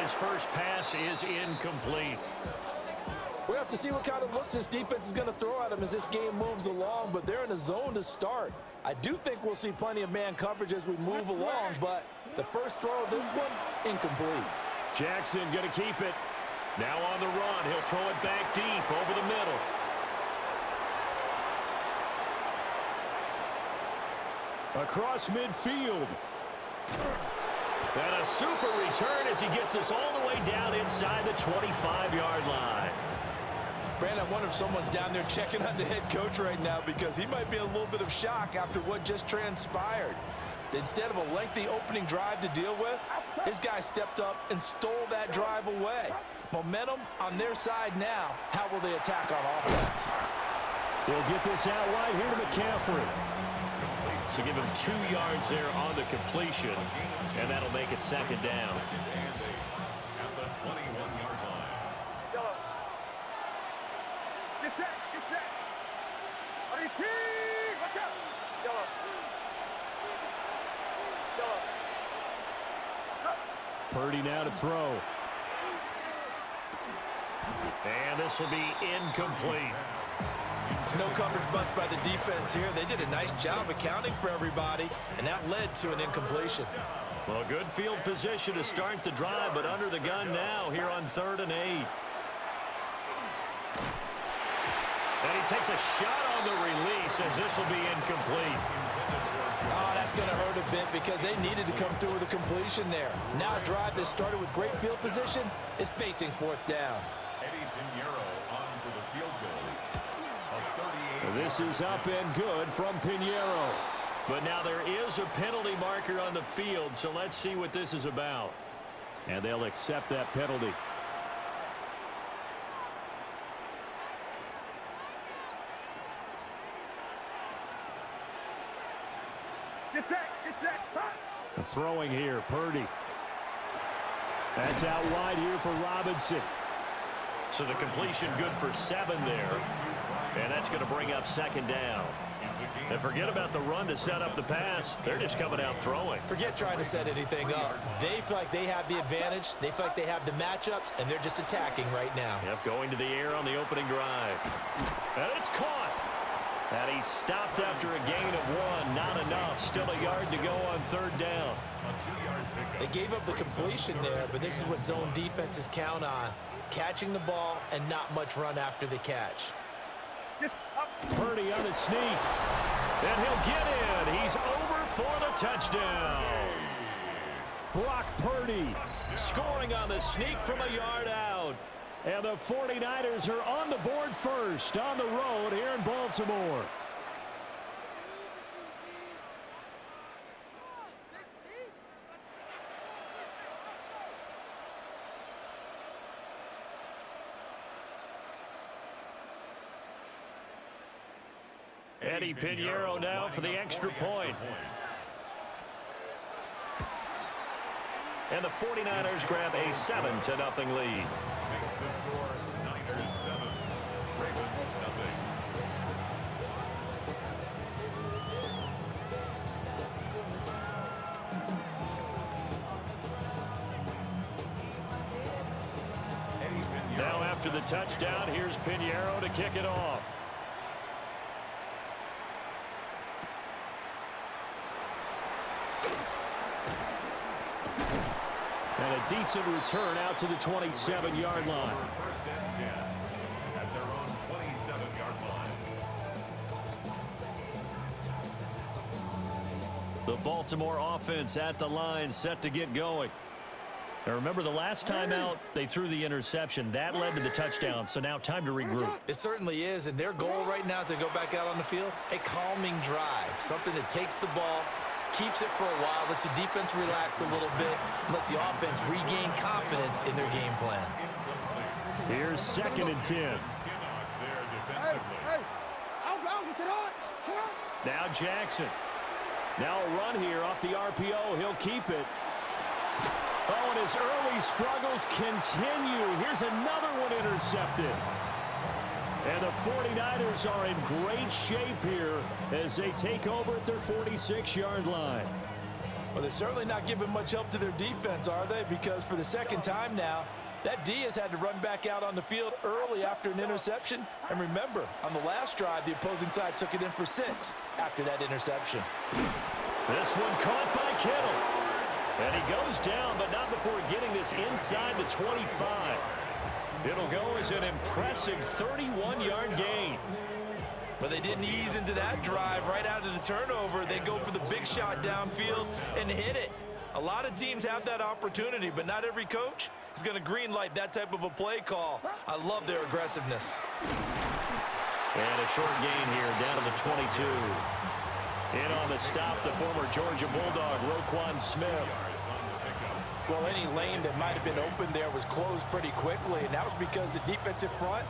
his first pass is incomplete. We have to see what kind of looks this defense is going to throw at him as this game moves along, but they're in a zone to start. I do think we'll see plenty of man coverage as we move along, but the first throw of this one, incomplete. Jackson going to keep it. Now on the run, he'll throw it back deep over the middle. Across midfield. And a super return as he gets us all the way down inside the 25-yard line. Brandon, I wonder if someone's down there checking on the head coach right now because he might be in a little bit of shock after what just transpired. Instead of a lengthy opening drive to deal with, his guy stepped up and stole that drive away. Momentum on their side now. How will they attack on offense? They'll get this out wide here to McCaffrey. So give him 2 yards there on the completion, and that'll make it second down. At the 21-yard line. Get set, get set. RDT, watch out. Purdy now to throw. And this will be incomplete. No coverage bust by the defense here. They did a nice job accounting for everybody, and that led to an incompletion. Well, good field position to start the drive, but under the gun now here on 3rd and 8. And he takes a shot on the release as this will be incomplete. Oh, that's going to hurt a bit because they needed to come through with a completion there. Now a drive that started with great field position is facing 4th down. This is up and good from Pinheiro. But now there is a penalty marker on the field, so let's see what this is about. And they'll accept that penalty. Get set, get set. Throwing here, Purdy. That's out wide here for Robinson. So the completion good for 7 there. And that's going to bring up 2nd down. And forget about the run to set up the pass. They're just coming out throwing. Forget trying to set anything up. They feel like they have the advantage. They feel like they have the matchups, and they're just attacking right now. Yep, going to the air on the opening drive. And it's caught. And he stopped after a gain of 1. Not enough. Still a yard to go on 3rd down. They gave up the completion there, but this is what zone defenses count on. Catching the ball and not much run after the catch. Purdy on a sneak. And he'll get in. He's over for the touchdown. Brock Purdy scoring on the sneak from a yard out. And the 49ers are on the board first on the road here in Baltimore. Eddie Pinheiro now for the extra point. And the 49ers grab a 7-0 lead. Makes the score Niners 7, Ravens nothing. Now after the touchdown, here's Pinheiro to kick it off. And a decent return out to the 27-yard line. First and 10 at their own 27-yard line. The Baltimore offense at the line, set to get going. Now remember, the last time out, they threw the interception. That led to the touchdown, so now time to regroup. It certainly is, and their goal right now as they go back out on the field, a calming drive, something that takes the ball, keeps it for a while, lets the defense relax a little bit, and lets the offense regain confidence in their game plan. Here's 2nd and 10. Now Jackson. Now a run here off the RPO. He'll keep it. Oh, and his early struggles continue. Here's another one intercepted. And the 49ers are in great shape here as they take over at their 46-yard line. Well, they're certainly not giving much help to their defense, are they? Because for the second time now, that D has had to run back out on the field early after an interception. And remember, on the last drive, the opposing side took it in for 6 after that interception. This one caught by Kittle. And he goes down, but not before getting this inside the 25. It'll go as an impressive 31-yard gain. But they didn't ease into that drive right out of the turnover. They go for the big shot downfield and hit it. A lot of teams have that opportunity, but not every coach is going to greenlight that type of a play call. I love their aggressiveness. And a short gain here down to the 22. In on the stop, the former Georgia Bulldog, Roquan Smith. Well, any lane that might have been open there was closed pretty quickly, and that was because the defensive front,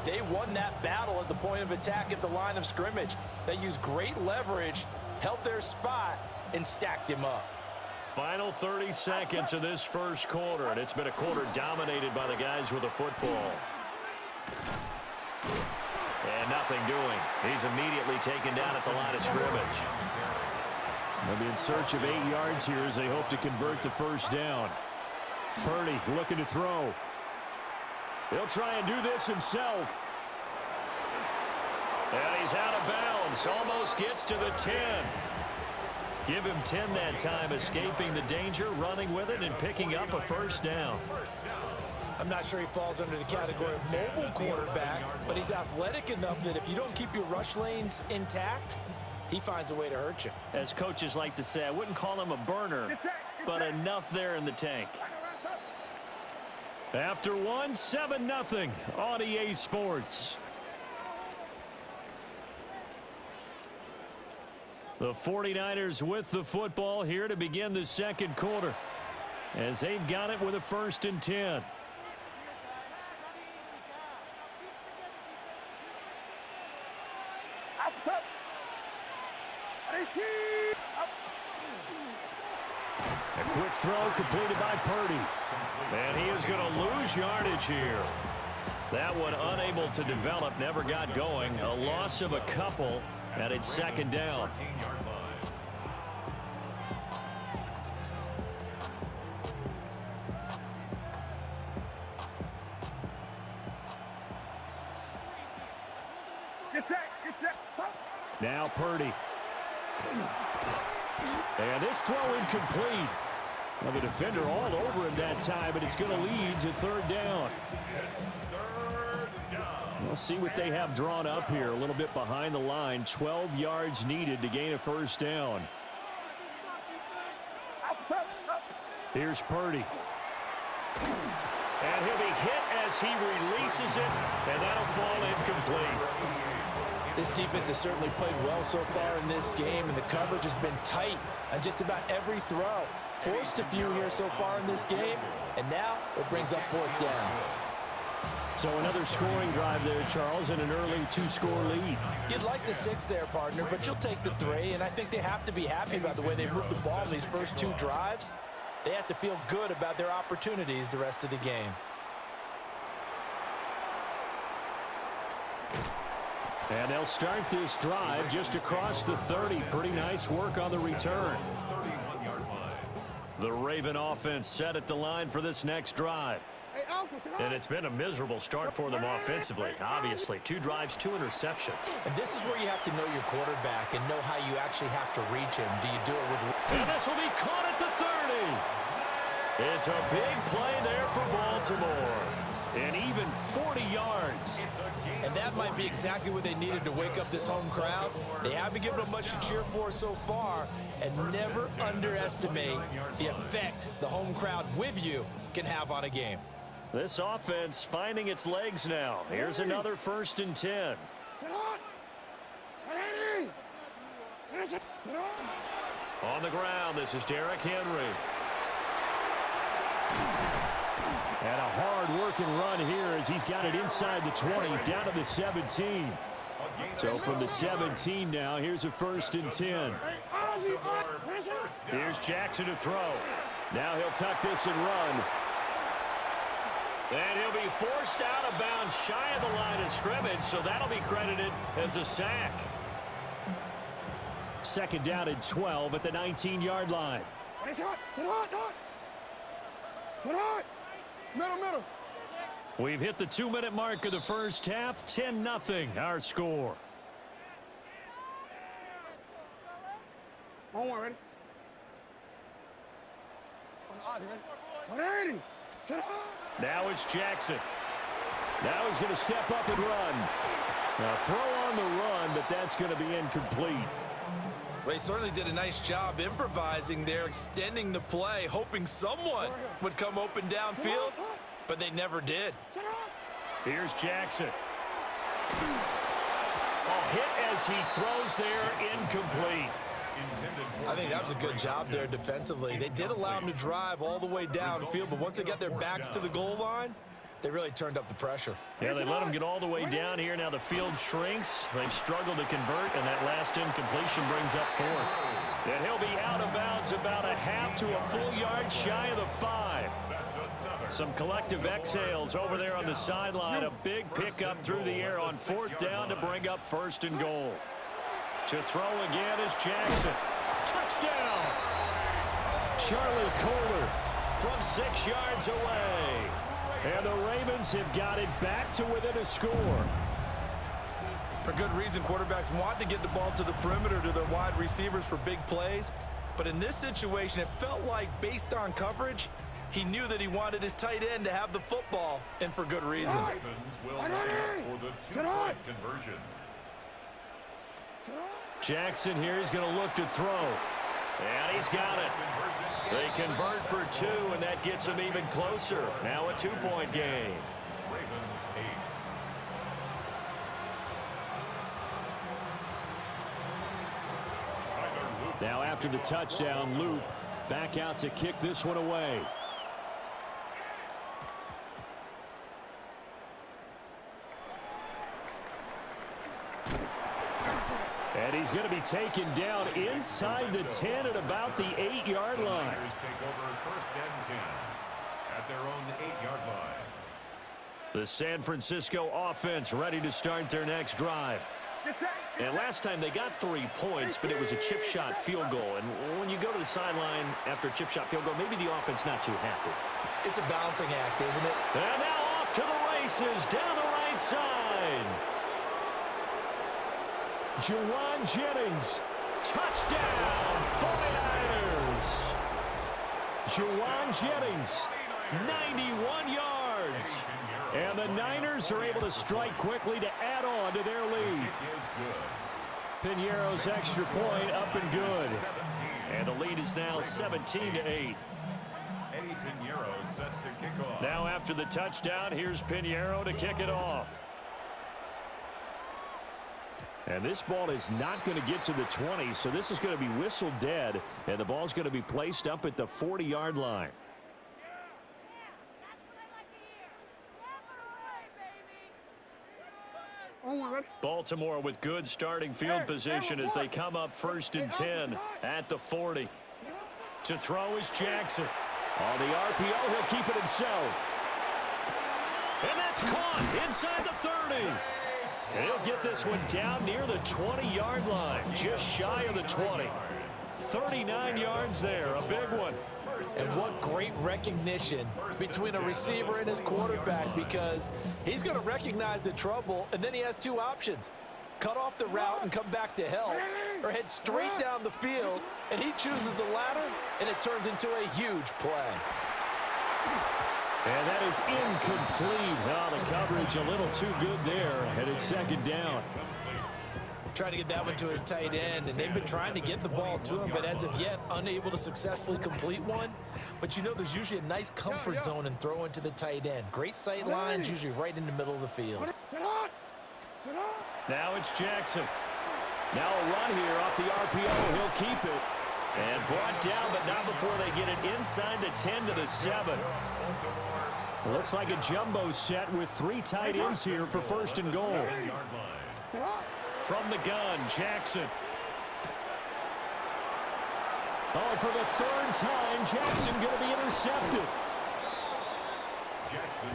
they won that battle at the point of attack at the line of scrimmage. They used great leverage, held their spot, and stacked him up. Final 30 seconds of this first quarter, and it's been a quarter dominated by the guys with the football. And nothing doing. He's immediately taken down at the line of scrimmage. They'll be in search of 8 yards here as they hope to convert the first down. Purdy looking to throw. He'll try and do this himself. And he's out of bounds. Almost gets to the 10. Give him 10 that time, escaping the danger, running with it, and picking up a first down. I'm not sure he falls under the category of mobile quarterback, but he's athletic enough that if you don't keep your rush lanes intact, he finds a way to hurt you. As coaches like to say, I wouldn't call him a burner, but enough there in the tank. After one, 7-0 on EA Sports. The 49ers with the football here to begin the second quarter, as they've got it with a 1st and 10. A quick throw completed by Purdy. And he is going to lose yardage here. That one unable to develop, never got going. A loss of a couple, and it's 2nd down. Get set, get set. Now Purdy. And this throw incomplete. Well, the defender all over him that time, but it's going to lead to 3rd down. We'll see what they have drawn up here. A little bit behind the line. 12 yards needed to gain a 1st down. Here's Purdy. And he'll be hit as he releases it, and that'll fall incomplete. This defense has certainly played well so far in this game, and the coverage has been tight on just about every throw. Forced a few here so far in this game, and now it brings up 4th down. So another scoring drive there, Charles, and an early 2-score lead. You'd like the 6 there, partner, but you'll take the 3, and I think they have to be happy about the way they moved the ball in these first 2 drives. They have to feel good about their opportunities the rest of the game. And they'll start this drive just across the 30. Pretty nice work on the return. The Raven offense set at the line for this next drive. And it's been a miserable start for them offensively. Obviously, 2 drives, 2 interceptions. And this is where you have to know your quarterback and know how you actually have to reach him. Do you do it with... And this will be caught at the 30. It's a big play there for Baltimore. And even 40 yards. And that might be exactly what they needed to wake up this home crowd. They haven't given them much to cheer for so far, and never underestimate the effect the home crowd with you can have on a game. This offense finding its legs now. Here's another 1st and 10. On the ground, this is Derrick Henry. And a hard-working run here as he's got it inside the 20, down to the 17. So from the 17 now, here's a 1st and 10. Here's Jackson to throw. Now he'll tuck this and run. And he'll be forced out of bounds shy of the line of scrimmage, so that'll be credited as a sack. 2nd down and 12 at the 19-yard line. Middle. We've hit the 2-minute mark of the first half. 10-0 our score. On one, ready? On the odds, ready? 180. Shut up. Now it's Jackson. Now he's going to step up and run. Now throw on the run, but that's going to be incomplete. Well, he certainly did a nice job improvising there, extending the play, hoping someone would come open downfield, but they never did. Here's Jackson. Oh, hit as he throws there, incomplete. I think that was a good job there defensively. They did allow him to drive all the way downfield, but once they got their backs to the goal line, they really turned up the pressure. Yeah, they let him get all the way down here. Now the field shrinks. They've struggled to convert, and that last incompletion brings up fourth. And he'll be out of bounds about a half to a full yard shy of the 5. Some collective exhales over there on the sideline. A big pickup through the air on 4th down to bring up 1st and goal. To throw again is Jackson. Touchdown! Charlie Kohler from 6 yards away. And the Ravens have got it back to within a score. For good reason, quarterbacks want to get the ball to the perimeter to their wide receivers for big plays. But in this situation, it felt like, based on coverage, he knew that he wanted his tight end to have the football, and for good reason. Ravens will line up for the 2-point conversion. Jackson here is going to look to throw. And he's got it. They convert for 2, and that gets them even closer. Now a 2-point game. Ravens 8. Now after the touchdown, Loop back out to kick this one away. And he's going to be taken down inside the 10 at about the 8-yard line. Niners take over 1st and 10 at their own 8-yard line. The San Francisco offense ready to start their next drive. And last time they got 3 points, but it was a chip shot field goal. And when you go to the sideline after a chip shot field goal, maybe the offense not too happy. It's a balancing act, isn't it? And now off to the races down the right side. Juwan Jennings, touchdown, 49ers. Juwan Jennings, 91 yards. And the Niners are able to strike quickly to add on to their lead. Pinheiro's extra point up and good. And the lead is now 17-8. Eddie Pinheiro set to kick off. Now after the touchdown, here's Pinheiro to kick it off. And this ball is not going to get to the 20, so this is going to be whistled dead, and the ball's going to be placed up at the 40-yard line. Baltimore with good starting field position as they come up 1st and 10 at the 40. To throw is Jackson. On the RPO, he'll keep it himself. And that's caught inside the 30. And he'll get this one down near the 20-yard line, just shy of the 20. 39 yards there, a big one. And what great recognition between a receiver and his quarterback, because he's going to recognize the trouble, and then he has 2 options. Cut off the route and come back to help, or head straight down the field, and he chooses the latter, and it turns into a huge play. And that is incomplete. Oh, the coverage a little too good there, and it's 2nd down. Trying to get that one to his tight end, and they've been trying to get the ball to him, but as of yet, unable to successfully complete one. But you know, there's usually a nice comfort zone in throwing to the tight end. Great sight lines, usually right in the middle of the field. Now it's Jackson. Now a run here off the RPO. He'll keep it. And brought down, but not before they get it inside the 10 to the 7. Looks like a jumbo set with 3 tight ends here for 1st and goal. From the gun, Jackson. Oh, for the 3rd time, Jackson going to be intercepted. Jackson.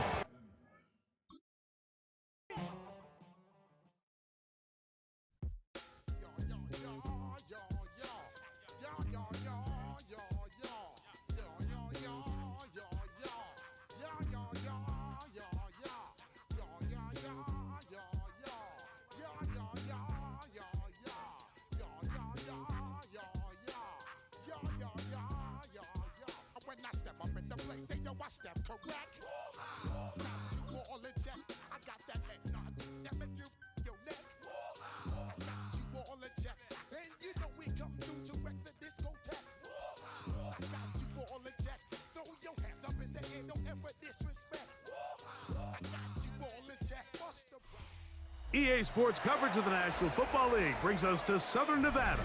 EA Sports coverage of the National Football League brings us to Southern Nevada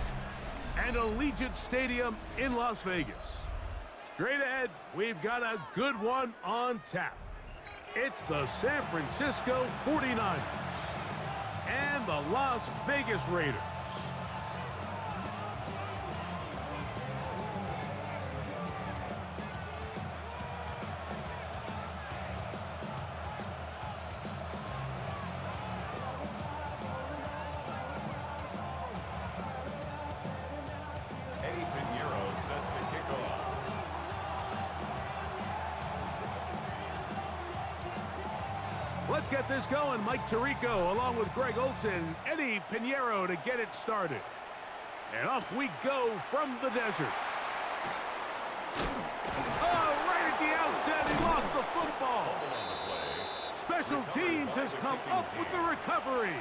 and Allegiant Stadium in Las Vegas. Straight ahead, we've got a good one on tap. It's the San Francisco 49ers and the Las Vegas Raiders. Let's get this going. Mike Tirico along with Greg Olson, Eddie Pinheiro to get it started. And off we go from the desert. Oh, right at the outset, he lost the football. Special teams has come up with the recovery.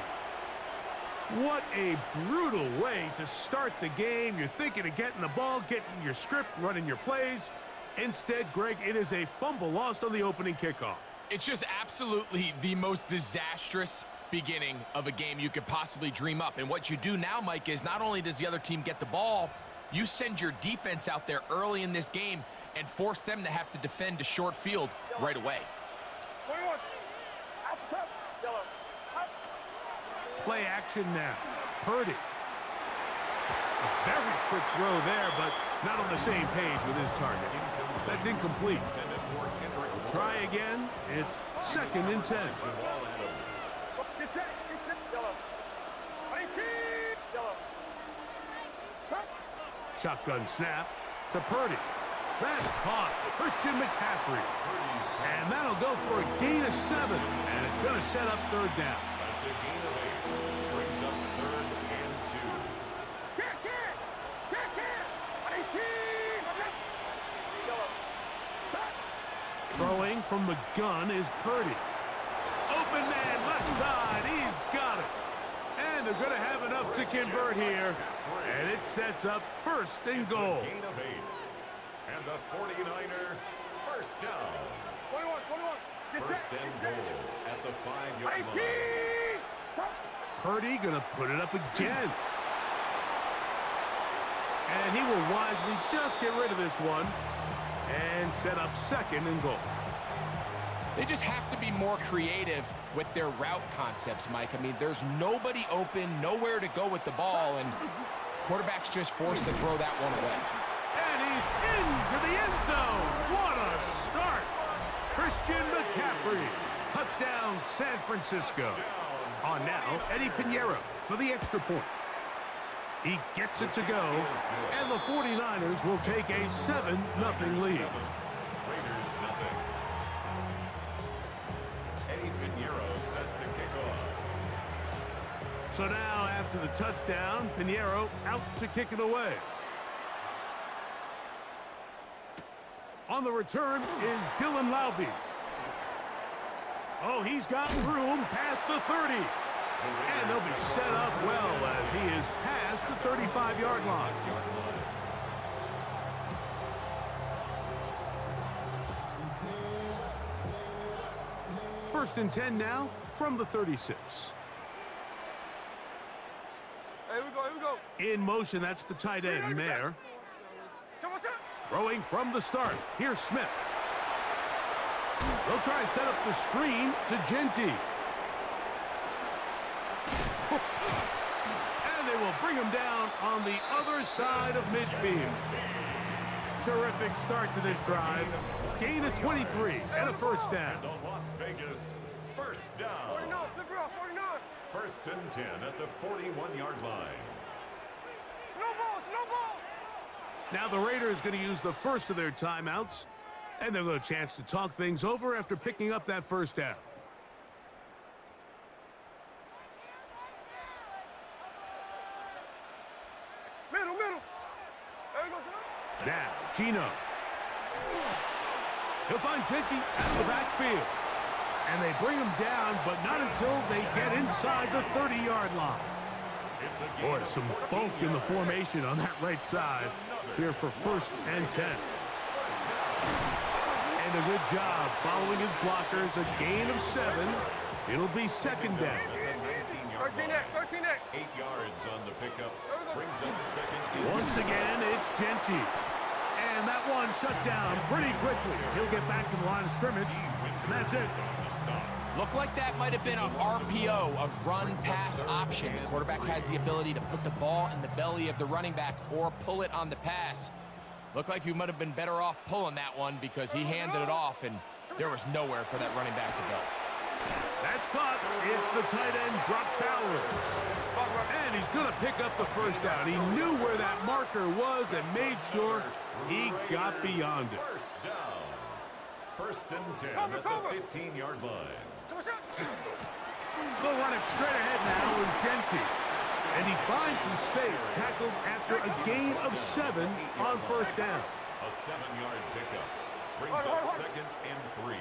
What a brutal way to start the game. You're thinking of getting the ball, getting your script, running your plays. Instead, Greg, it is a fumble lost on the opening kickoff. It's just absolutely the most disastrous beginning of a game you could possibly dream up. And what you do now, Mike, is not only does the other team get the ball, you send your defense out there early in this game and force them to have to defend a short field right away. Play action now. Purdy. A very quick throw there, but not on the same page with his target. That's incomplete. We'll try again. It's 2nd and 10. Shotgun snap to Purdy. That's caught. Christian McCaffrey. And that'll go for a gain of 7. And it's going to set up 3rd down. That's a gain of 8. Brings up 3rd and 2. Throwing from the gun is Purdy. Open man, left side. He's got it. And they're going to have enough to convert here. And it sets up 1st and goal. Gain of 8. And the 49er first down. 21. 1st and goal at the 5-yard line. Purdy going to put it up again. And he will wisely just get rid of this one and set up 2nd and goal. They just have to be more creative with their route concepts, Mike. I mean, there's nobody open, nowhere to go with the ball, and quarterback's just forced to throw that one away. And he's into the end zone. What a start. Christian McCaffrey. Touchdown, San Francisco. On now, Eddie Pinheiro for the extra point. He gets it to go, and the 49ers will take a 7-0 lead. Raiders nothing. Eddie Pinheiro set to kick off. So now, after the touchdown, Pinheiro out to kick it away. On the return is Dylan Laube. Oh, he's got room past the 30. And they'll be set up well as he is past the 35-yard line. 1st and 10 now from the 36. Here we go. In motion, that's the tight end, Mayer. Throwing from the start. Here's Smith. They'll try and set up the screen to Genty. And they will bring him down on the other side of midfield. Terrific start to this drive. Gain of 23 and a 1st down. And on Las Vegas, first down. 49. 1st and 10 at the 41-yard line. Snowball. Now the Raiders going to use the first of their timeouts, and they'll get a chance to talk things over after picking up that 1st down. Middle. Now, Gino. He'll find Genty out of the backfield. And they bring him down, but not until they get inside the 30-yard line. Boy, some bulk in the formation on that right side here for 1st and 10. And a good job following his blockers, a gain of 7. It'll be 2nd down. line. 13 next. 8 yards on the pickup. Brings up second. Once again, it's Genty. And that one shut down pretty quickly. He'll get back to the line of scrimmage, and that's it. Looked like that might have been a RPO, a run-pass option. The quarterback has the ability to put the ball in the belly of the running back or pull it on the pass. Looked like he might have been better off pulling that one because he handed it off, and there was nowhere for that running back to go. That's caught. It's the tight end, Brock Bowers. And he's going to pick up the first down. He knew where that marker was and made sure he got beyond it. First down. First and 10 at the 15-yard line. They'll run it straight ahead now with Genty. And he finds some space, tackled after a gain of 7 on first down. A 7-yard pickup. Brings up second and 3.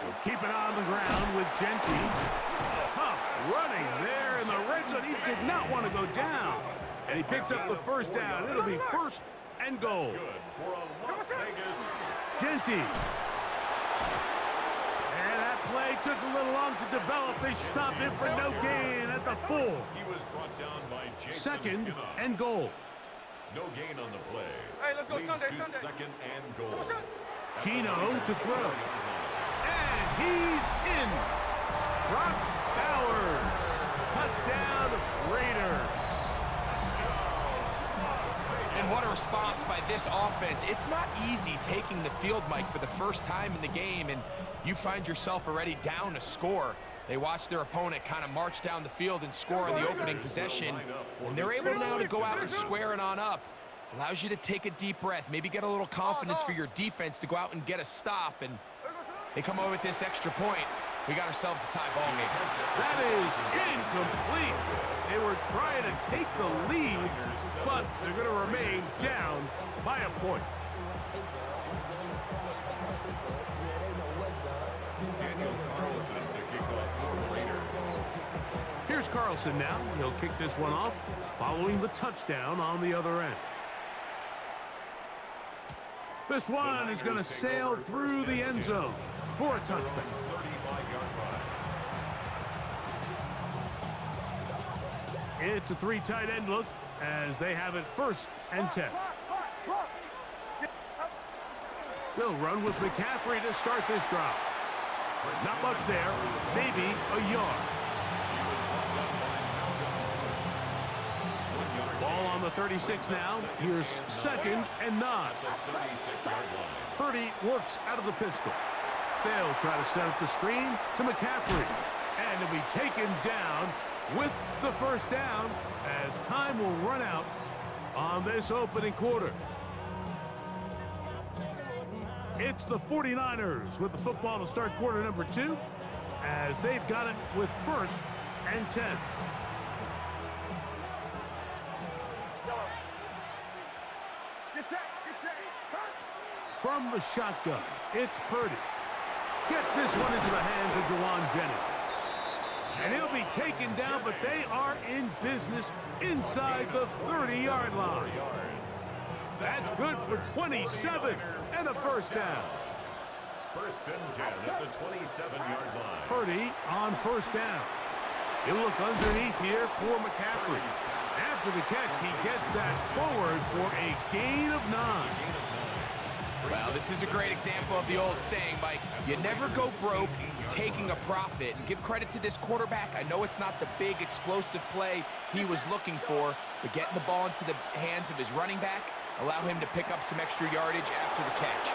We'll keep it on the ground with Genty. Tough running there in the red zone. He did not want to go down. And he picks up the first down. It'll be first and goal. Good for a Las Vegas. Genty. And that play took a little long to develop. They stop him for no gain at the 4. He was brought down by Jason Second Kinnock. and goal. No gain on the play. Hey, let's go Leads Sunday, to Sunday. second and goal. Gino to throw. And he's in. Brock Bowers. Touchdown Raiders. And what a response by this offense. It's not easy taking the field, Mike, for the first time in the game, and you find yourself already down a score. They watch their opponent kind of march down the field and score on the opening possession, and they're able now to go out and square it on up. Allows you to take a deep breath, maybe get a little confidence for your defense to go out and get a stop, and they come over with this extra point. We got ourselves a tie ball game. That is incomplete. They were trying to take the lead, but they're going to remain down by a point. Daniel Carlson to kick off for the Raiders. Here's Carlson now. He'll kick this one off following the touchdown on the other end. This one is going to sail through the end zone for a touchback. 35-yard line. It's a 3 tight end look as they have it first and 10. They'll run with McCaffrey to start this drive. Not much there, maybe a yard. Ball on the 36 now. Here's second and 9. 36-yard line. Purdy works out of the pistol. They'll try to set up the screen to McCaffrey. And he'll be taken down with the first down as time will run out on this opening quarter. It's the 49ers with the football to start quarter number 2 as they've got it with first and 10. From the shotgun, it's Purdy. Gets this one into the hands of Jawan Jennings. And he'll be taken down, but they are in business inside the 30-yard line. That's good for 27 and a first down. First and 10 at the 27-yard line. Purdy on first down. He'll look underneath here for McCaffrey. After the catch, he gets that forward for a gain of 9. Well, this is a great example of the old saying, Mike. You never go broke taking a profit. And give credit to this quarterback. I know it's not the big explosive play he was looking for, but getting the ball into the hands of his running back allow him to pick up some extra yardage after the catch.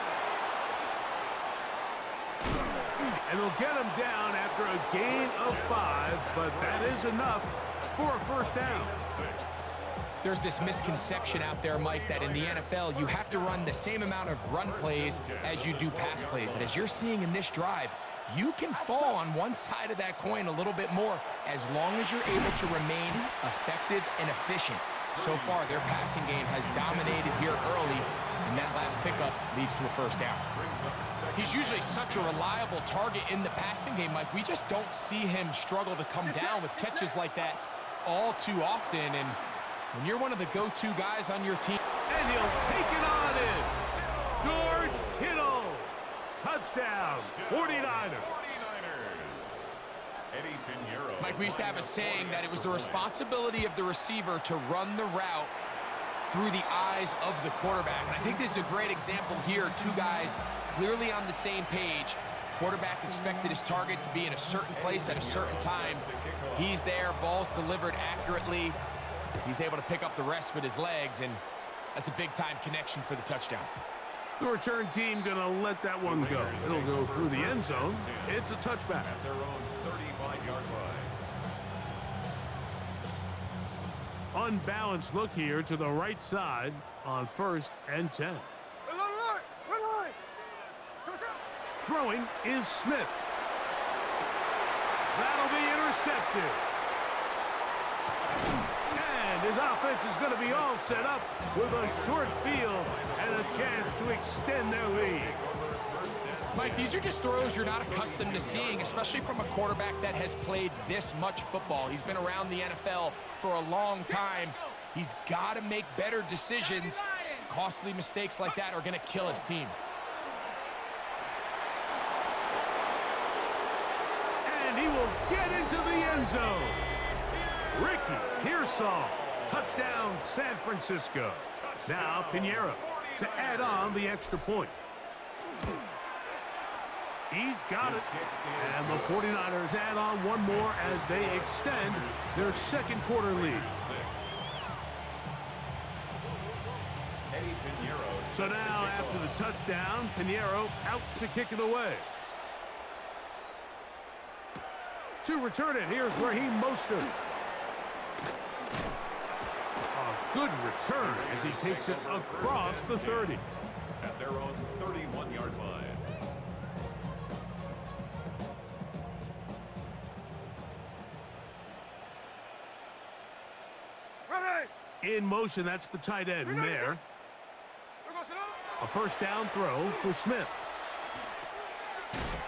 And they'll get him down after a gain of 5, but that is enough for a first down. There's this misconception out there, Mike, that in the NFL, you have to run the same amount of run plays as you do pass plays. And as you're seeing in this drive, you can fall on one side of that coin a little bit more as long as you're able to remain effective and efficient. So far, their passing game has dominated here early, and that last pickup leads to a first down. He's usually such a reliable target in the passing game, Mike. We just don't see him struggle to come down with catches like that all too often. And when you're one of the go-to guys on your team. And he'll take it on in. George Kittle. Touchdown, 49ers. Mike, we used to have a saying that it was the responsibility of the receiver to run the route through the eyes of the quarterback. And I think this is a great example here. Two guys clearly on the same page. Quarterback expected his target to be in a certain place at a certain time. He's there, ball's delivered accurately. He's able to pick up the rest with his legs, and that's a big-time connection for the touchdown. The return team gonna let that one go. It'll go through the end zone. It's a touchback. At their own 35-yard line. Unbalanced look here to the right side on 1st and 10. Throwing is Smith. That'll be intercepted. And his offense is going to be all set up with a short field and a chance to extend their lead. Mike, these are just throws you're not accustomed to seeing, especially from a quarterback that has played this much football. He's been around the NFL for a long time. He's got to make better decisions. Costly mistakes like that are going to kill his team. And he will get into the end zone. Ricky Pearsall, touchdown San Francisco. Now Pinheiro to add on the extra point. He's got it. And the 49ers add on one more as they extend their second quarter lead. So now after the touchdown, Pinheiro out to kick it away. To return it, here's Raheem Mostert. A good return as he takes it across the 30. At their own 31-yard line. In motion, that's the tight end there. A first down throw for Smith.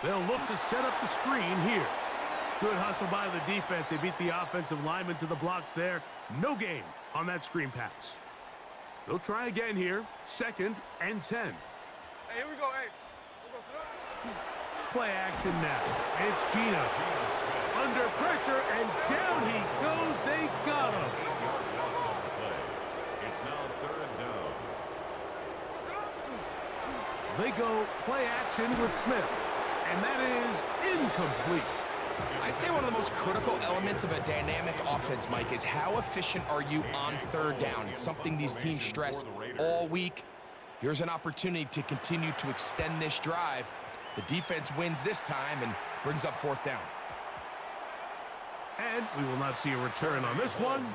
They'll look to set up the screen here. Good hustle by the defense. They beat the offensive lineman to the blocks there. No gain on that screen pass. They'll try again here. 2nd and 10. Hey, here we go. Hey. Play action now. It's Gino. Under pressure, and down he goes. They got him. It's now 3rd down. They go play action with Smith. And that is incomplete. I say one of the most critical elements of a dynamic offense, Mike, is how efficient are you on 3rd down. It's something these teams stress all week. Here's an opportunity to continue to extend this drive. The defense wins this time and brings up 4th down. And we will not see a return on this one,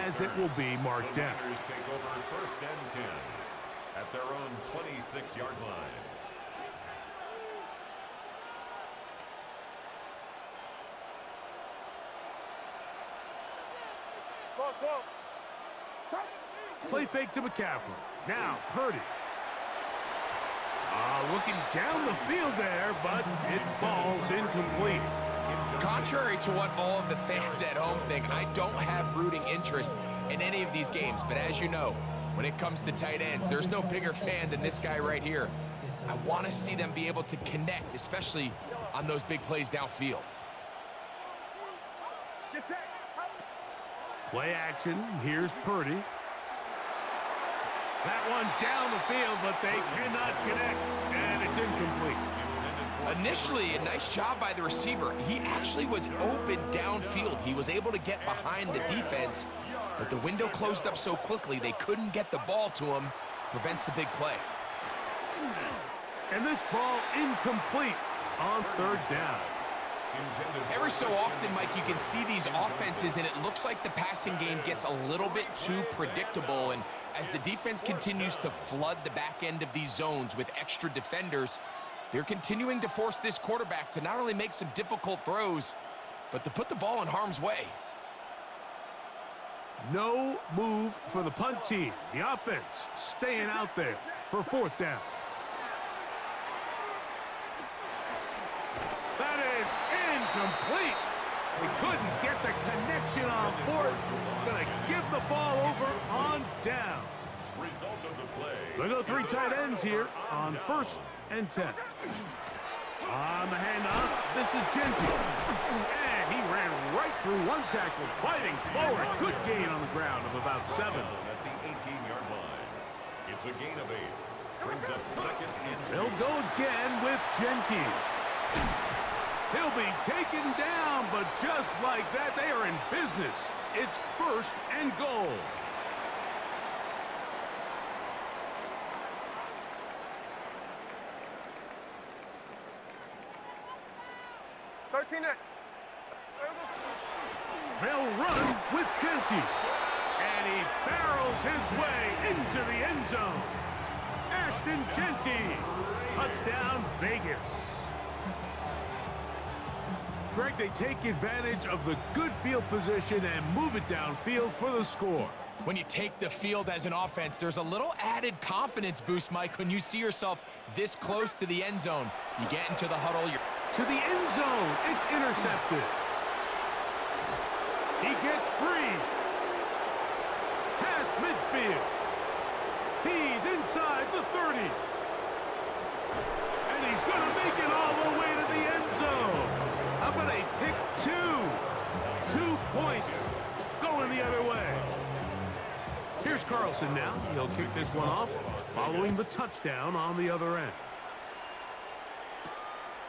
as it will be marked down. The Niners take over 1st and 10 at their own 26-yard line. Play fake to McCaffrey. Now, Purdy. Looking down the field there, but it falls incomplete. Contrary to what all of the fans at home think, I don't have rooting interest in any of these games. But as you know, when it comes to tight ends, there's no bigger fan than this guy right here. I want to see them be able to connect, especially on those big plays downfield. Play action. Here's Purdy. That one down the field, but they cannot connect, and it's incomplete. Initially, a nice job by the receiver. He actually was open downfield. He was able to get behind the defense, but the window closed up so quickly they couldn't get the ball to him. Prevents the big play. And this ball incomplete on 3rd down. Every so often, Mike, you can see these offenses, and it looks like the passing game gets a little bit too predictable. And as the defense continues to flood the back end of these zones with extra defenders, they're continuing to force this quarterback to not only make some difficult throws, but to put the ball in harm's way. No move for the punt team. The offense staying out there for 4th down. That is incomplete. We couldn't get the connection on 4th. Gonna give the ball over on down. Result of the play. We'll go 3 tight ends here on 1st and 10. On the handoff, this is Genty. And he ran right through one tackle, fighting forward. Good gain on the ground of about 7. At the 18-yard line. It's a gain of 8. Brings up second and 2. They'll go again with Genty. He'll be taken down, but just like that, they are in business. It's 1st and goal. They'll run with Genty. And he barrels his way into the end zone. Ashton Genty. Touchdown, Vegas. Greg, they take advantage of the good field position and move it downfield for the score. When you take the field as an offense, there's a little added confidence boost, Mike, when you see yourself this close to the end zone. You get into the huddle. To the end zone. It's intercepted. He gets free. Past midfield. He's inside the 30. And he's going to make it all the way to the end zone. How about a pick 2? 2 points going the other way. Here's Carlson now. He'll kick this one off, following the touchdown on the other end.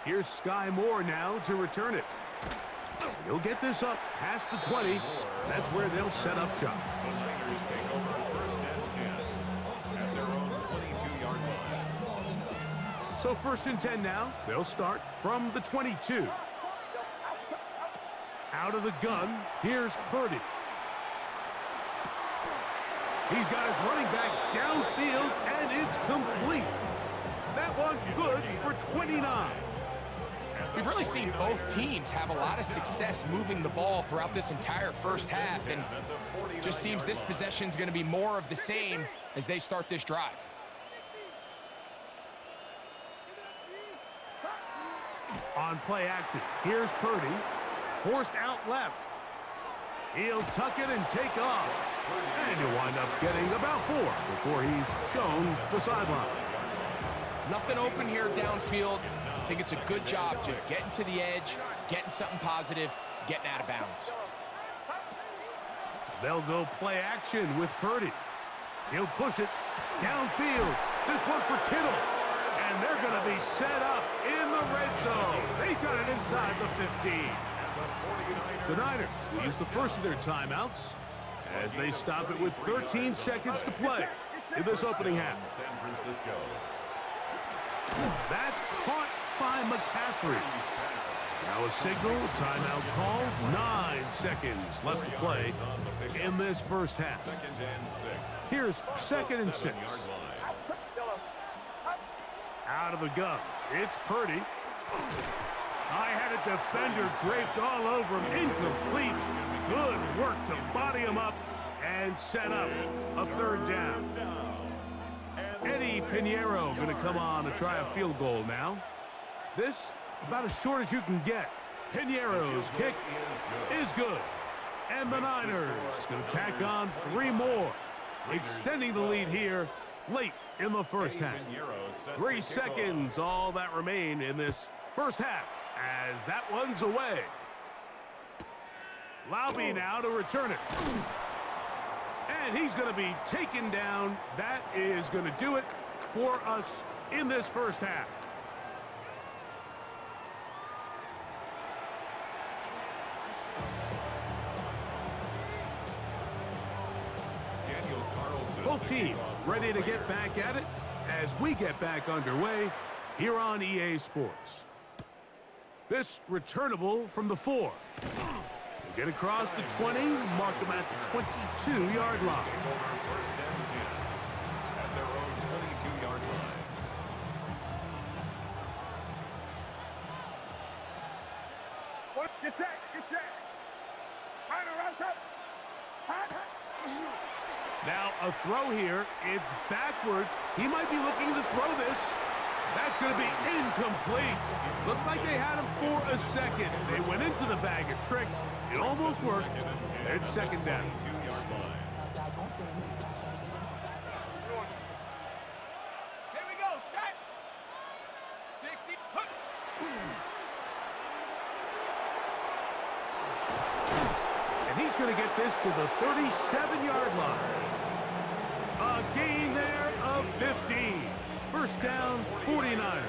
Here's Sky Moore now to return it. He'll get this up past the 20. That's where they'll set up shop. The Niners take over 1st and 10 at their own 22-yard line. So 1st and 10 now. They'll start from the 22. Out of the gun, here's Purdy. He's got his running back downfield, and it's complete. That one good for 29. We've really seen both teams have a lot of success moving the ball throughout this entire first half, and just seems this possession is going to be more of the same as they start this drive. On play action, here's Purdy. Forced out left. He'll tuck it and take off. And he'll wind up getting about 4 before he's shown the sideline. Nothing open here downfield. I think it's a good job just getting to the edge, getting something positive, getting out of bounds. They'll go play action with Purdy. He'll push it downfield. This one for Kittle. And they're going to be set up in the red zone. They've got it inside the 15. The Niners will use the first of their timeouts as they stop it with 13 seconds to play in this opening half. San Francisco. That's caught by McCaffrey. Now a signal, timeout call, 9 seconds left to play in this first half. 2nd and 6. Here's 2nd and 6. 7-yard line. Out of the gun, it's Purdy. I had a defender draped all over him, incomplete. Good work to body him up and set up a 3rd down. Eddie Pinheiro going to come on to try a field goal now. This about as short as you can get. Pinheiro's kick is good. And the Niners going to tack on 3 more, extending the lead here late in the first half. 3 seconds, all that remain in this first half as that one's away. Laube now to return it. And he's going to be taken down. That is going to do it for us in this first half. Both teams ready to get back at it as we get back underway here on EA Sports. This returnable from the 4. Get across the 20, mark them at the 22-yard line. 1st and 10 at their own 22-yard line. Get set, get set. Now a throw here. It's backwards. He might be looking to throw this. That's going to be incomplete. Looked like they had him for a second. They went into the bag of tricks. It almost worked. It's 2nd down. 2-yard line. Here we go, set. 60. going to get this to the 37-yard line. A gain there of 15. First down, 49ers.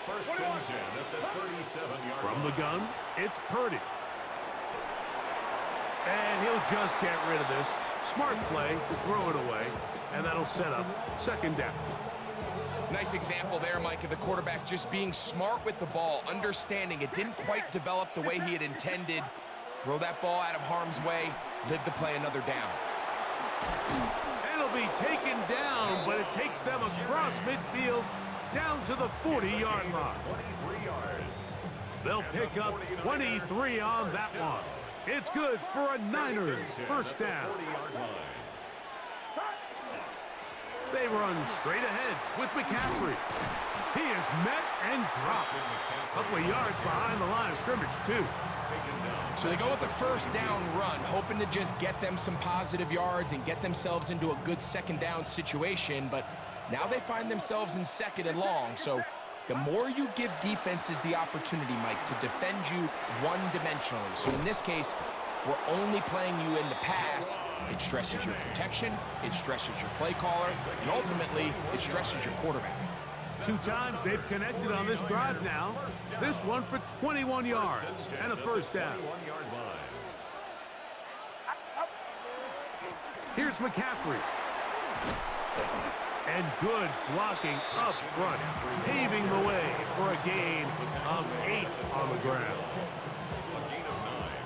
First and 10 at the 37-yard From the line. gun, it's Purdy. And he'll just get rid of this. Smart play to throw it away, and that'll set up second down. Nice example there, Mike, of the quarterback just being smart with the ball, understanding it didn't quite develop the way he had intended. Throw that ball out of harm's way, live to play another down. It'll be taken down, but it takes them across midfield down to the 40-yard line. 23 yards. They'll pick up 23 on that one. It's good for a Niners first down. 40-yard line. They run straight ahead with McCaffrey. He is met and dropped. A couple of yards behind the line of scrimmage, too. So they go with the first down run, hoping to just get them some positive yards and get themselves into a good second down situation, but now they find themselves in second and long. So the more you give defenses the opportunity, Mike, to defend you one-dimensionally. So in this case, we're only playing you in the pass. It stresses your protection, it stresses your play caller, and ultimately, it stresses your quarterback. 2 times they've connected on this drive now. This one for 21 yards and a first down. 21-yard line. Here's McCaffrey. And good blocking up front, paving the way for a gain of 8 on the ground. A gain of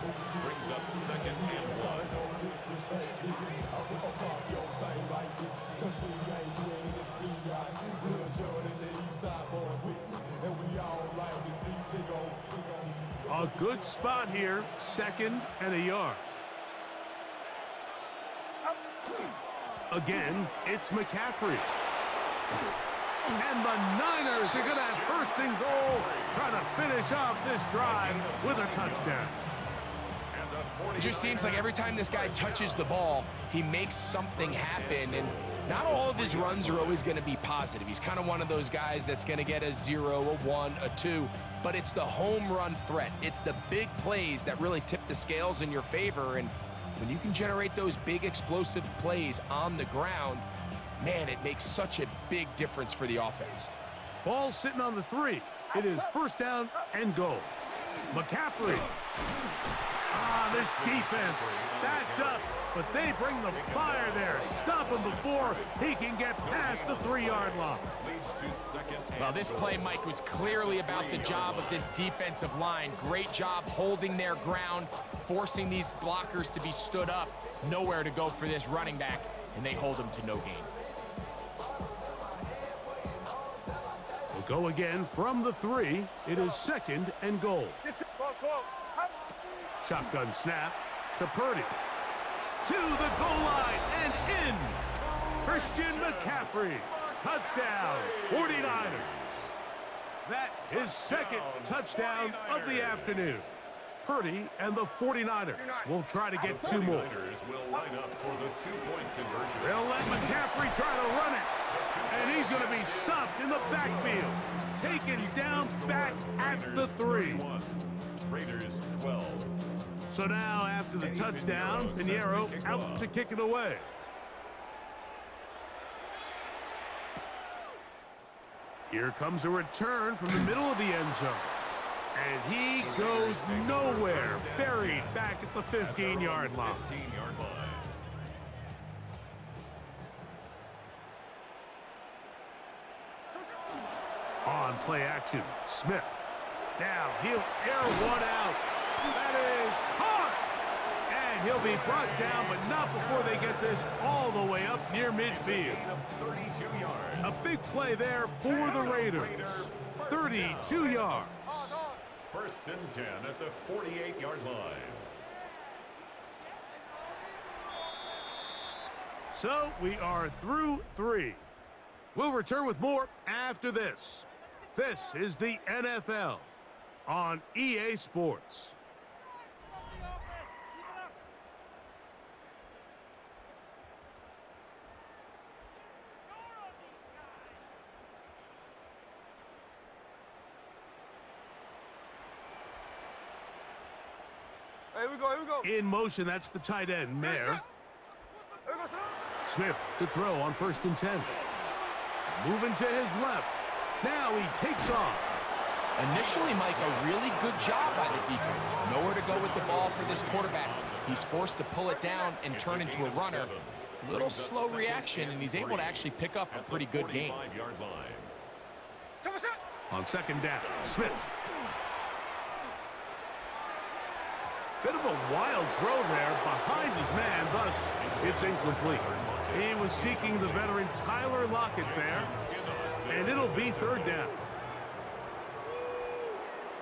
9 brings up second and 1. A good spot here, second and a yard. Again, it's McCaffrey. And the Niners are going to have first and goal, trying to finish off this drive with a touchdown. It just seems like every time this guy touches the ball, he makes something happen, and not all of his runs are always going to be positive. He's kind of one of those guys that's going to get a 0, a 1, a 2, but it's the home run threat. It's the big plays that really tip the scales in your favor, and when you can generate those big explosive plays on the ground, man, it makes such a big difference for the offense. Ball sitting on the 3. It is first down and goal. McCaffrey. This defense backed up, but they bring the fire there. Stop him before he can get past the 3-yard line. Leads to second and Well, this play, Mike, was clearly about the job of this defensive line. Great job holding their ground, forcing these blockers to be stood up. Nowhere to go for this running back, and they hold him to no gain. We'll go again from the 3. It is second and goal. Shotgun snap to Purdy. To the goal line and in. Christian McCaffrey. Touchdown, 49ers. That is second touchdown of the afternoon. Purdy and the 49ers will try to get 2 more. Niners will line up for the 2-point conversion. They'll let McCaffrey try to run it. And he's going to be stopped in the backfield. Taken down back at the 3. Raiders 12. So now, after the touchdown, Pinheiro out to kick it away. Here comes a return from the middle of the end zone. And he goes nowhere, buried back at the 15-yard line. 15-yard line. On play action, Smith. Now he'll air one out. That is caught. And he'll be brought down, but not before they get this all the way up near midfield. 32 yards. A big play there for the Raiders. 32 yards. First and 10 at the 48-yard line. So we are through 3. We'll return with more after this. This is the NFL on EA Sports. Here we go. In motion, that's the tight end, Mayer. Here we go, sir. Smith to throw on 1st and 10. Moving to his left. Now he takes off. Initially, Mike, a really good job by the defense. Nowhere to go with the ball for this quarterback. He's forced to pull it down and turn into a runner. Little slow reaction, and he's able to actually pick up a pretty good game. On 2nd down, Smith. Bit of a wild throw there behind his man, thus it's incomplete. He was seeking the veteran Tyler Lockett there, and it'll be 3rd down.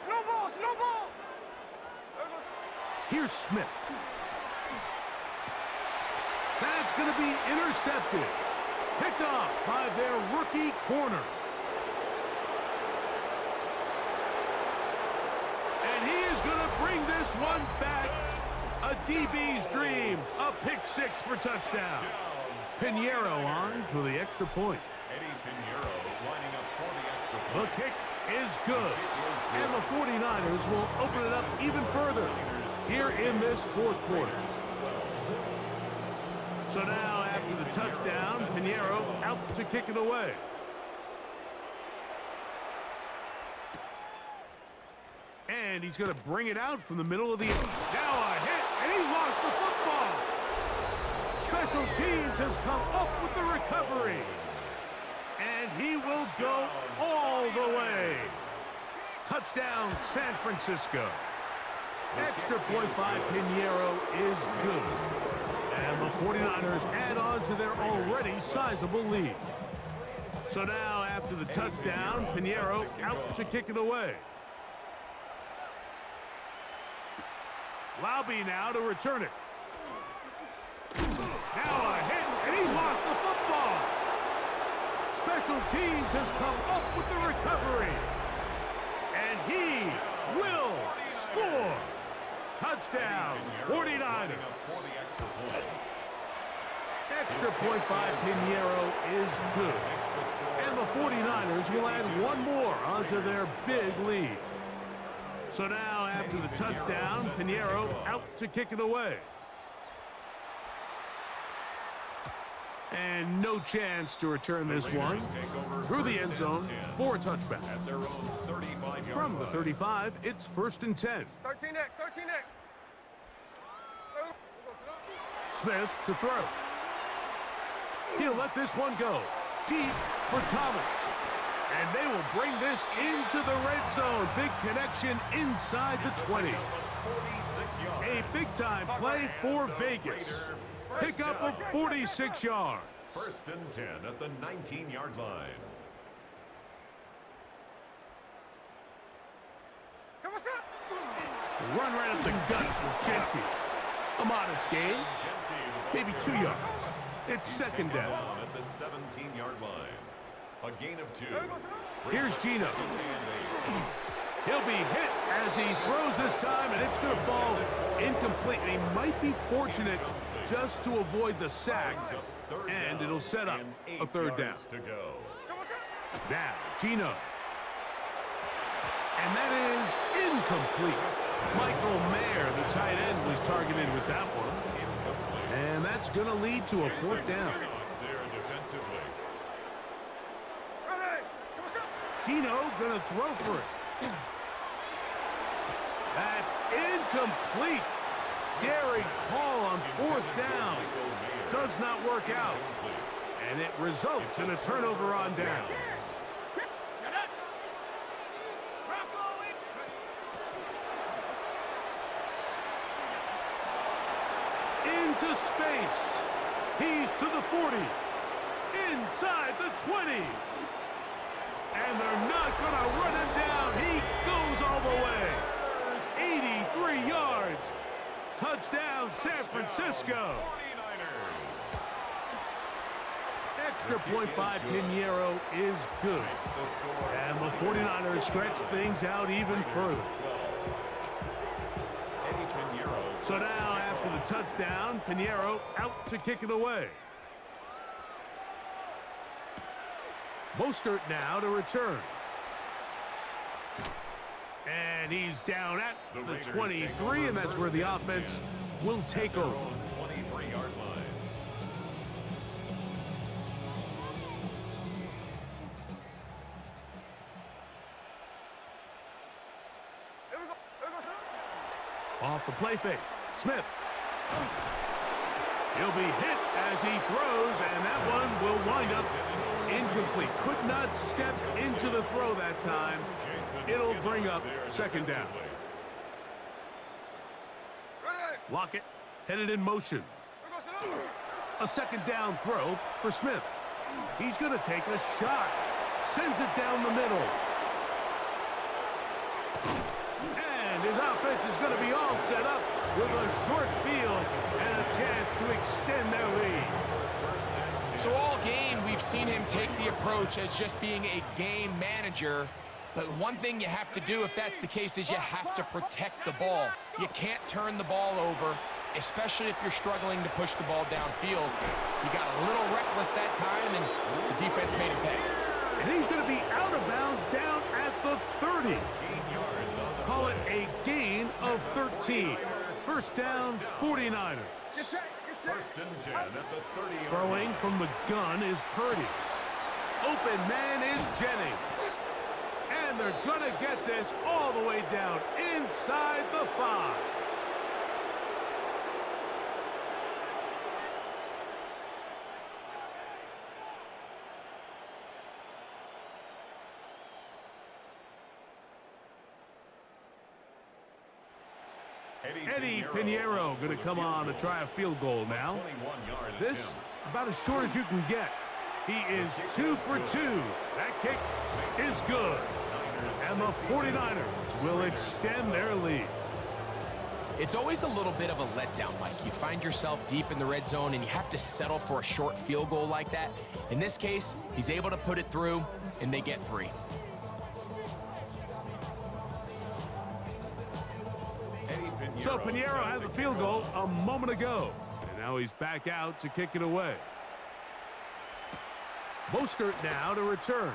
Slow ball. Here's Smith. That's going to be intercepted. Picked off by their rookie corner. And he is going to bring this one back. A DB's dream. A pick 6 for touchdown. Pinheiro on for the extra point. Eddie Pinheiro lining up for the extra point. The kick is good. And the 49ers will open it up even further here in this 4th quarter. So now, after the touchdown, Pinheiro out to kick it away. And he's going to bring it out from the middle of the end. Now a hit, and he lost the football. Special teams has come up with the recovery. And he will go all the way. Touchdown, San Francisco. Extra point by Pinheiro is good. And the 49ers add on to their already sizable lead. So now, after the touchdown, Pinheiro out to kick it away. Laube now to return it. Now a hit, and he lost the football. Special teams has come up with the recovery. And he will score. Touchdown, 49ers. Extra point by Pinheiro is good. And the 49ers will add one more onto their big lead. So now, after the touchdown, Pinheiro out to kick it away. And no chance to return this one. Through the end zone for a touchback. From the 35, it's 1st and 10. 13 next. Smith to throw. He'll let this one go. Deep for Thomas. And they will bring this into the red zone. Big connection inside the 20. A big-time play for Vegas. Pickup of 46 yards. 1st and 10 at the 19-yard line. Run right up the gut with Genty. A modest gain. Maybe 2 yards. It's 2nd down. At the 17-yard line. A gain of 2. Here's Gino. He'll be hit as he throws this time, and it's going to fall incomplete. He might be fortunate just to avoid the sack, and it'll set up a 3rd down. Now, Gino. And that is incomplete. Michael Mayer, the tight end, was targeted with that one. And that's going to lead to a 4th down. Gino going to throw for it. That's incomplete. Daring call on 4th down. Does not work out. And it results in a turnover on down. Into space. He's to the 40. Inside the 20. And they're not going to run him down. He goes all the way. 83 yards. Touchdown, San Francisco. Extra point by Pinheiro is good. And the 49ers stretch things out even further. So now, after the touchdown, Pinheiro out to kick it away. Mostert now to return. And he's down at the 23, and that's where the offense will take over. 23-yard line. Off the play fake. Smith. He'll be hit as he throws, and that one will wind up incomplete. Could not step into the throw that time. It'll bring up second down. Lockett headed in motion. A second down throw for Smith. He's going to take a shot. Sends it down the middle. And his offense is going to be all set up with a short field and a chance to extend their lead. So all game, we've seen him take the approach as just being a game manager. But one thing you have to do if that's the case is you have to protect the ball. You can't turn the ball over, especially if you're struggling to push the ball downfield. You got a little reckless that time, and the defense made him pay. And he's going to be out of bounds down at the 30. Call it a gain of 13. First down, 49ers. First and 10 at the 30-yard Throwing from the gun is Purdy. Open man is Jennings. And they're going to get this all the way down inside the 5. Eddie Pinheiro going to come on to try a field goal now. This about as short as you can get. He is 2 for 2. That kick is good. And the 49ers will extend their lead. It's always a little bit of a letdown, Mike. You find yourself deep in the red zone and you have to settle for a short field goal like that. In this case, he's able to put it through, and they get 3. So Pinheiro had the field goal a moment ago. And now he's back out to kick it away. Mostert now to return.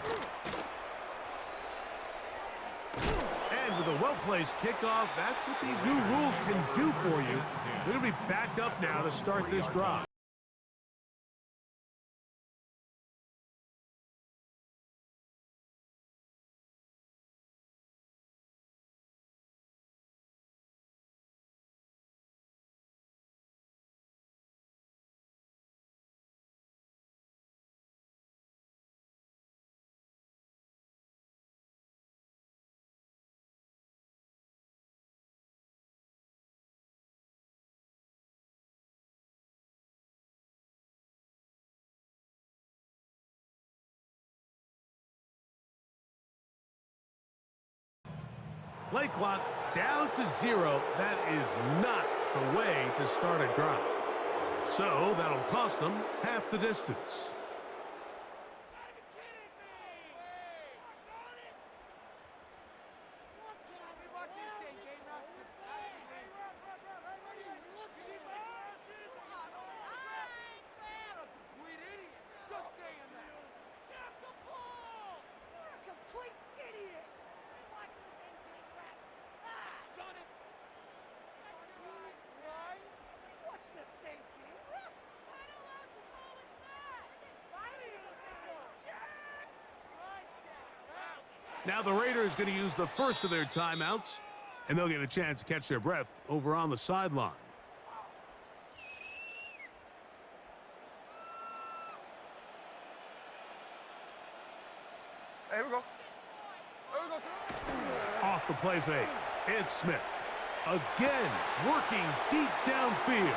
And with a well-placed kickoff, that's what these new rules can do for you. They're going to be backed up now to start this drive. Play clock down to 0. That is not the way to start a drive. So that'll cost them half the distance. Now the Raiders going to use the first of their timeouts, and they'll get a chance to catch their breath over on the sideline. Hey, here we go. Here we go, sir. Off the play fake, it's Smith. Again, working deep downfield.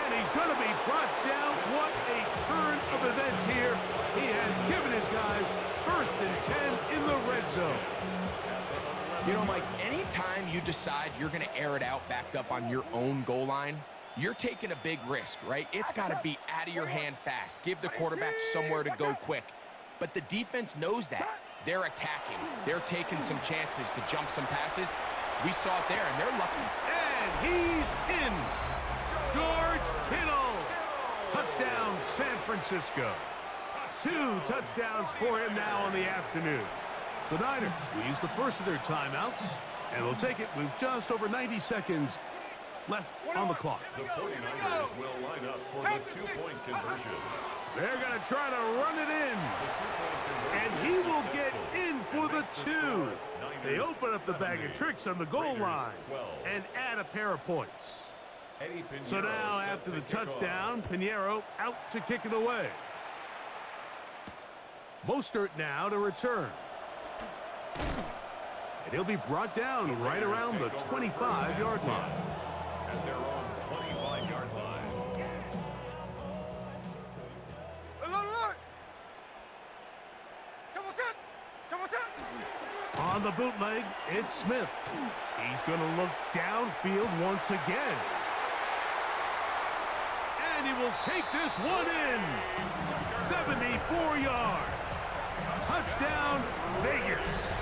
And he's going to be brought down. What a turn of events here. He has given his guys 1st and 10 in the red zone. You know, Mike, anytime you decide you're going to air it out back up on your own goal line, you're taking a big risk, right? It's got to be out of your hand fast. Give the quarterback somewhere to go quick. But the defense knows that. They're attacking. They're taking some chances to jump some passes. We saw it there, and they're lucky. And he's in. George Kittle. Touchdown, San Francisco. 2 touchdowns for him now on the afternoon. The Niners will use the first of their timeouts, and will take it with just over 90 seconds left on the clock. The 49ers will line up for the two-point conversion. They're going to try to run it in. And he will get in for the 2. They open up the bag of tricks on the goal line and add a pair of points. So now, after the touchdown, Pinheiro out to kick it away. Mostert now to return. And he'll be brought down right around the 25-yard line. At their own 25-yard line. On the bootleg, it's Smith. He's going to look downfield once again. And he will take this one in. 74 yards. Touchdown, Vegas.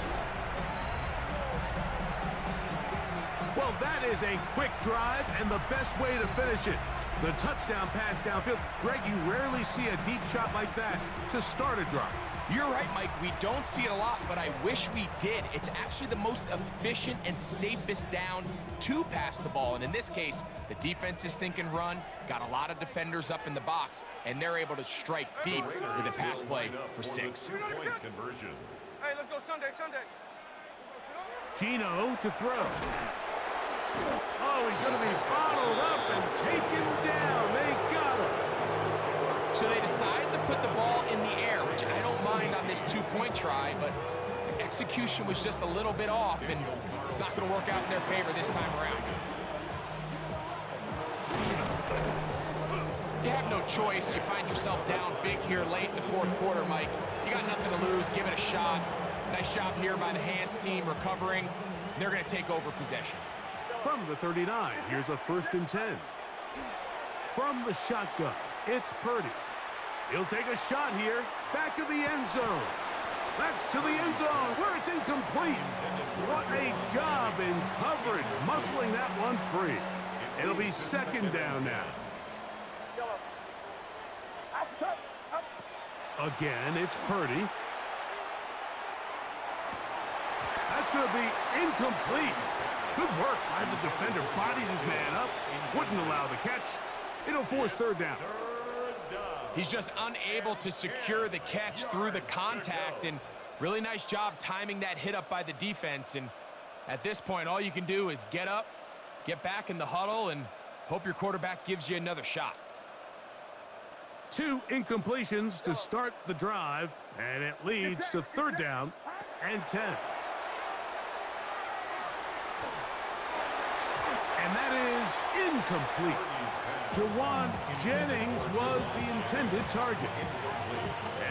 Well, that is a quick drive and the best way to finish it. The touchdown pass downfield. Greg, you rarely see a deep shot like that to start a drive. You're right, Mike. We don't see it a lot, but I wish we did. It's actually the most efficient and safest down to pass the ball. And in this case, the defense is thinking run, got a lot of defenders up in the box, and they're able to strike deep with a pass play for 6. Two-point conversion. Hey, let's go Sunday. Gino to throw. Oh, he's going to be bottled up and taken down. They got him. So they decide to put the ball in the air, which I don't mind on this two-point try, but the execution was just a little bit off, and it's not going to work out in their favor this time around. You have no choice. You find yourself down big here late in the fourth quarter, Mike. You got nothing to lose. Give it a shot. Nice job here by the hands team recovering. They're going to take over possession. From the 39, here's a 1st and 10. From the shotgun, it's Purdy. He'll take a shot here, back of the end zone. That's to the end zone, where it's incomplete. What a job in coverage, muscling that one free. It'll be 2nd down now. Again, it's Purdy. That's going to be incomplete. Good work by the defender. Bodies his man up. Wouldn't allow the catch. It'll force 3rd down. He's just unable to secure the catch through the contact, and really nice job timing that hit up by the defense. And at this point, all you can do is get up, get back in the huddle, and hope your quarterback gives you another shot. 2 incompletions to start the drive, and it leads to 3rd down and 10. And that is incomplete. Jawan Jennings was the intended target.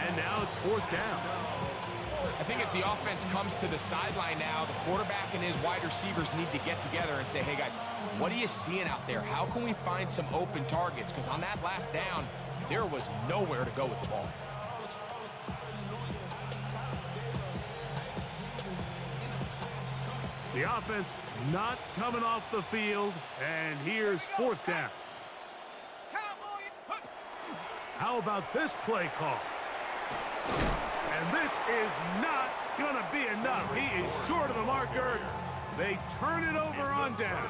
And now it's 4th down. I think as the offense comes to the sideline now, the quarterback and his wide receivers need to get together and say, hey guys, what are you seeing out there? How can we find some open targets? Because on that last down, there was nowhere to go with the ball. The offense not coming off the field, and here's 4th down. How about this play call? And this is not going to be enough. He is short of the marker. They turn it over on down.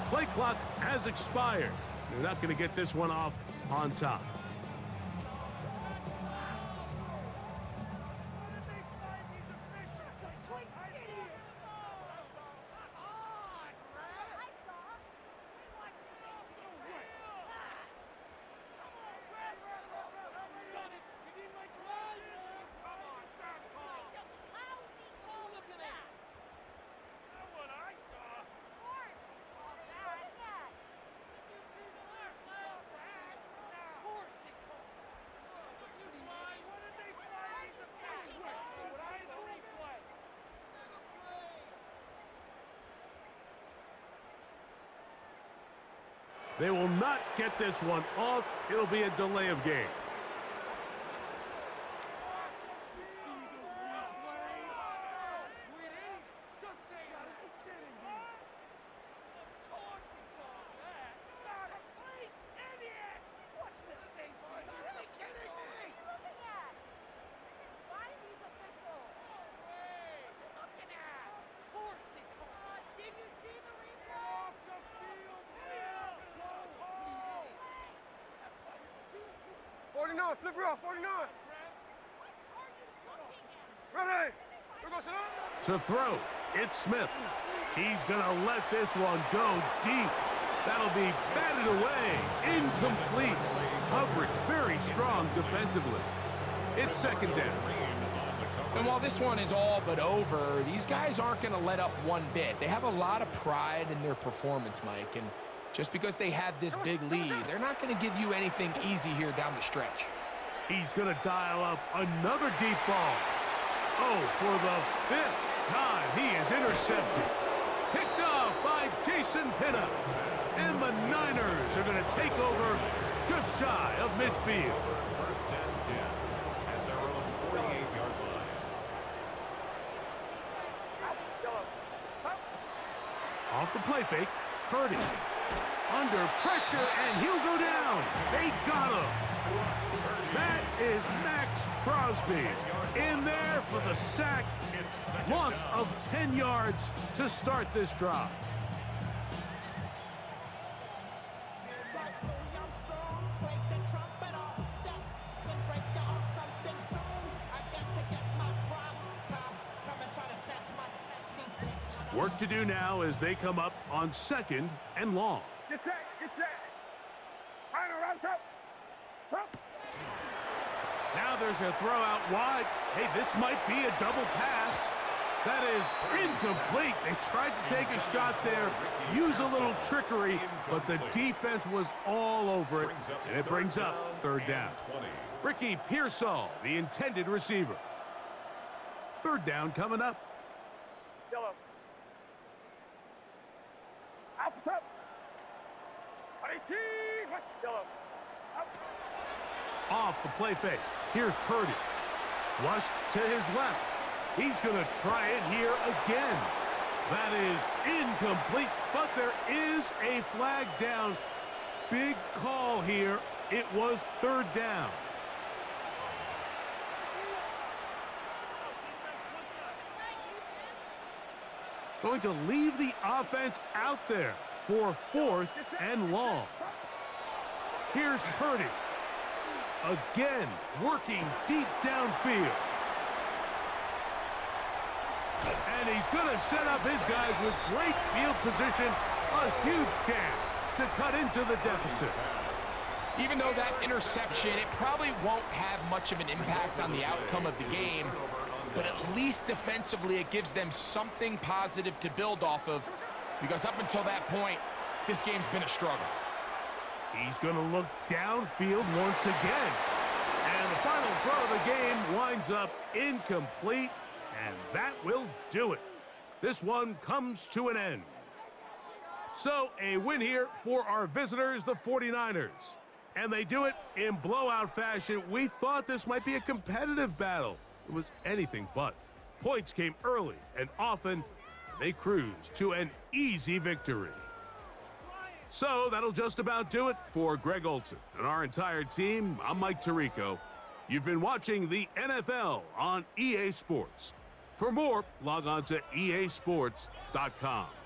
Play clock has expired. They're not going to get this one off on top. They will not get this one off. It'll be a delay of game. Flip her off, 49. Ready. To throw, it's Smith. He's going to let this one go deep. That'll be batted away. Incomplete. Coverage very strong defensively. It's second down. And while this one is all but over, these guys aren't going to let up one bit. They have a lot of pride in their performance, Mike. And just because they had this big lead, they're not going to give you anything easy here down the stretch. He's going to dial up another deep ball. Oh, for the 5th time, he is intercepted. Picked off by Jason Pinna. And the Niners are going to take over just shy of midfield. First and 10 at their own 48-yard line. Off the play fake, Purdy. Under pressure, and he'll go down. They got him. That is Max Crosby in there for the sack. Loss of 10 yards to start this drive. Work to do now as they come up on 2nd and long. Get set, get set. Final rounds up. Up. Now there's a throw out wide. Hey, this might be a double pass. That is incomplete. They tried to take a shot there, use a little trickery, but the defense was all over it, and it brings up 3rd down. Ricky Pearsall, the intended receiver. 3rd down coming up. Yellow. Alpha up. 18. Yellow. Up. Off the play fake. Here's Purdy. Flushed to his left. He's going to try it here again. That is incomplete, but there is a flag down. Big call here. It was 3rd down. Going to leave the offense out there for 4th and long. Here's Purdy. Again, working deep downfield. And he's going to set up his guys with great field position. A huge chance to cut into the deficit. Even though that interception, it probably won't have much of an impact on the outcome of the game, but at least defensively it gives them something positive to build off of, because up until that point, this game's been a struggle. He's going to look downfield once again. And the final throw of the game winds up incomplete, and that will do it. This one comes to an end. So a win here for our visitors, the 49ers. And they do it in blowout fashion. We thought this might be a competitive battle. It was anything but. Points came early and often. They cruised to an easy victory. So that'll just about do it for Greg Olson and our entire team. I'm Mike Tirico. You've been watching the NFL on EA Sports. For more, log on to easports.com.